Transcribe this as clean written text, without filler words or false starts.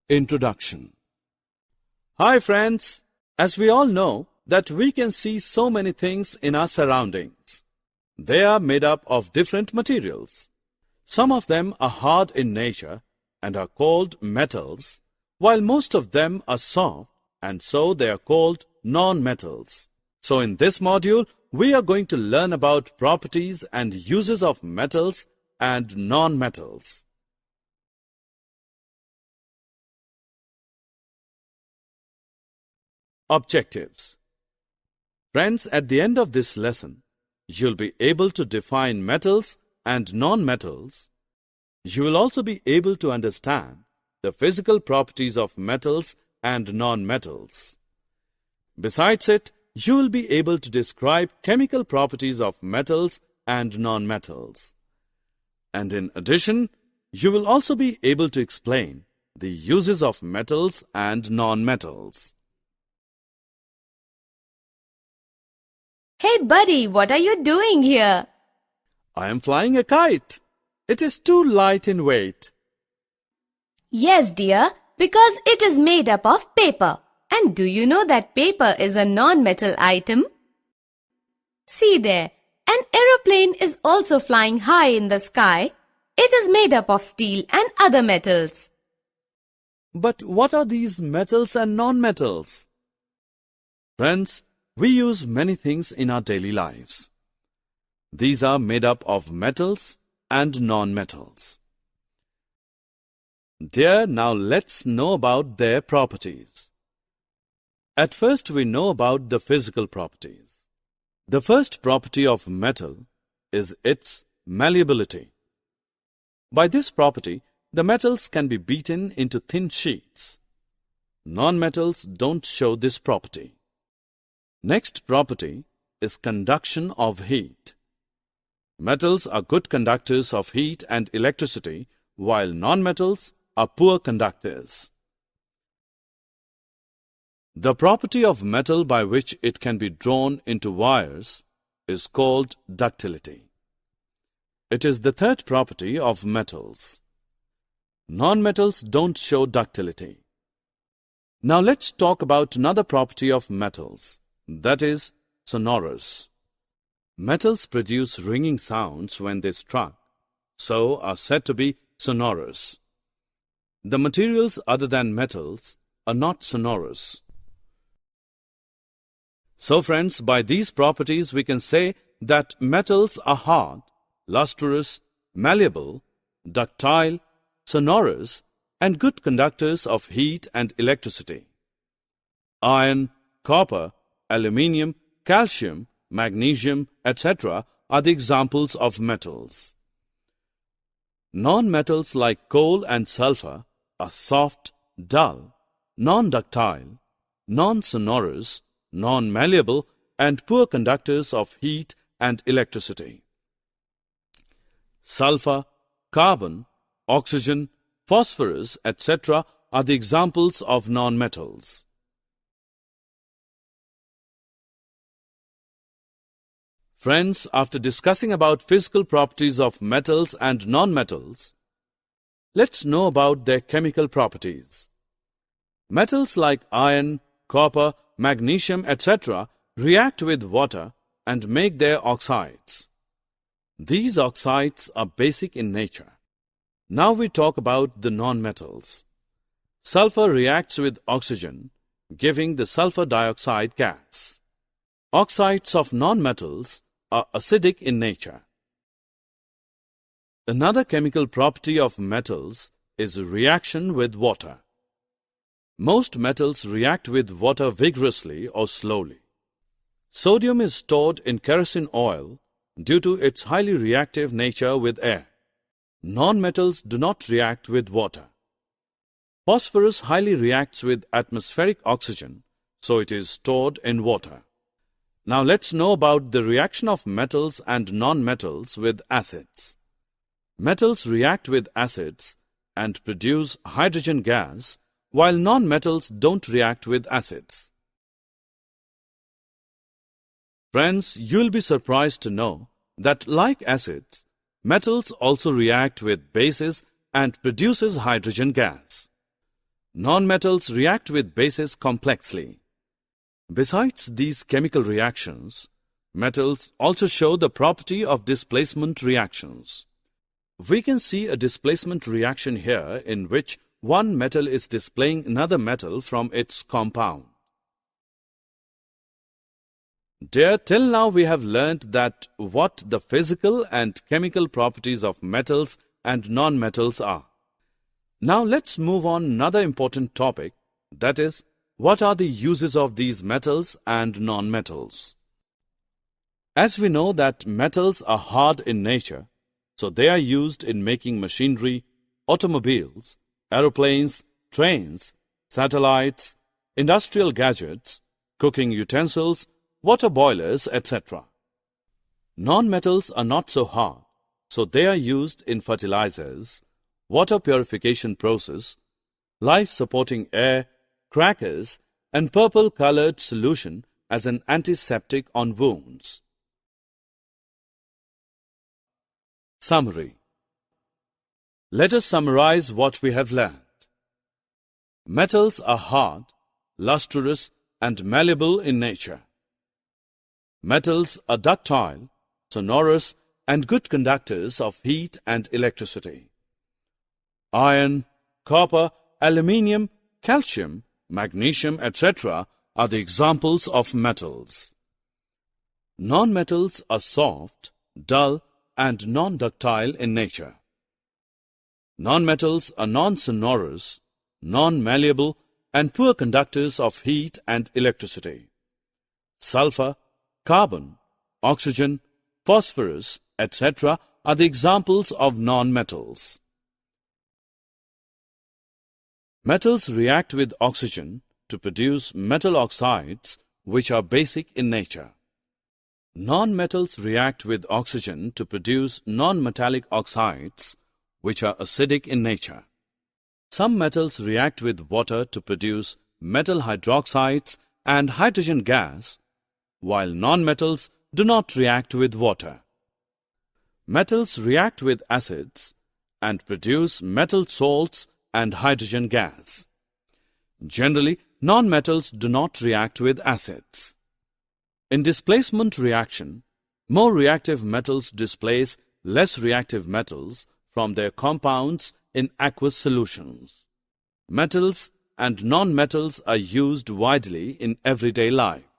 Introduction. Hi friends, as we all know that we can see so many things in our surroundings. They are made up of different materials. Some of them are hard in nature and are called metals, while most of them are soft and so they are called non-metals. So in this module, we are going to learn about properties and uses of metals and non-metals. Objectives. Friends, at the end of this lesson, you'll be able to define metals and non-metals. You will also be able to understand the physical properties of metals and non-metals. Besides it, you will be able to describe chemical properties of metals and non-metals. And in addition, you will also be able to explain the uses of metals and non-metals. Hey buddy, what are you doing here? I am flying a kite. It is too light in weight. Yes dear, because it is made up of paper. And do you know that paper is a non-metal item? See there, an aeroplane is also flying high in the sky. It is made up of steel and other metals. But what are these metals and non-metals? Friends, we use many things in our daily lives. These are made up of metals and non-metals. Dear, now let's know about their properties. At first, we know about the physical properties. The first property of metal is its malleability. By this property, the metals can be beaten into thin sheets. Non-metals don't show this property. Next property is conduction of heat. Metals are good conductors of heat and electricity, while non-metals are poor conductors. The property of metal by which it can be drawn into wires is called ductility. It is the third property of metals. Non-metals don't show ductility. Now let's talk about another property of metals. That is sonorous. Metals produce ringing sounds when they struck, so are said to be sonorous. The materials other than metals are not sonorous. So friends, by these properties we can say that metals are hard, lustrous, malleable, ductile, sonorous, and good conductors of heat and electricity. Iron, copper, aluminium, calcium, magnesium, etc. are the examples of metals. Non-metals like coal and sulfur are soft, dull, non-ductile, non-sonorous, non-malleable, and poor conductors of heat and electricity. Sulfur, carbon, oxygen, phosphorus, etc. are the examples of non-metals. Friends, after discussing about physical properties of metals and non-metals, let's know about their chemical properties. Metals like iron, copper, magnesium, etc. react with water and make their oxides. These oxides are basic in nature. Now we talk about the non-metals. Sulfur reacts with oxygen, giving the sulfur dioxide gas. Oxides of non-metals are acidic in nature. Another chemical property of metals is reaction with water. Most metals react with water vigorously or slowly. Sodium is stored in kerosene oil due to its highly reactive nature with air. Non-metals do not react with water. Phosphorus highly reacts with atmospheric oxygen, so it is stored in water. Now let's know about the reaction of metals and non-metals with acids. Metals react with acids and produce hydrogen gas, while non-metals don't react with acids. Friends, you'll be surprised to know that like acids, metals also react with bases and produces hydrogen gas. Non-metals react with bases complexly. Besides these chemical reactions, metals also show the property of displacement reactions. We can see a displacement reaction here in which one metal is displaying another metal from its compound. Dear, till now we have learnt that what the physical and chemical properties of metals and non-metals are. Now let's move on another important topic, that is, what are the uses of these metals and non-metals? As we know that metals are hard in nature, so they are used in making machinery, automobiles, aeroplanes, trains, satellites, industrial gadgets, cooking utensils, water boilers, etc. Non-metals are not so hard, so they are used in fertilizers, water purification process, life-supporting air, crackers, and purple-colored solution as an antiseptic on wounds. Summary. Let us summarize what we have learned. Metals are hard, lustrous, and malleable in nature. Metals are ductile, sonorous, and good conductors of heat and electricity. Iron, copper, aluminium, calcium, magnesium, etc. are the examples of metals. Non-metals are soft, dull, and non-ductile in nature. Non-metals are non-sonorous, non-malleable, and poor conductors of heat and electricity. Sulfur, carbon, oxygen, phosphorus, etc. are the examples of non-metals. Metals react with oxygen to produce metal oxides, which are basic in nature. Non-metals react with oxygen to produce non-metallic oxides, which are acidic in nature. Some metals react with water to produce metal hydroxides and hydrogen gas, while non-metals do not react with water. Metals react with acids and produce metal salts and hydrogen gas. Generally, non-metals do not react with acids. In displacement reaction, more reactive metals displace less reactive metals from their compounds in aqueous solutions. Metals and non-metals are used widely in everyday life.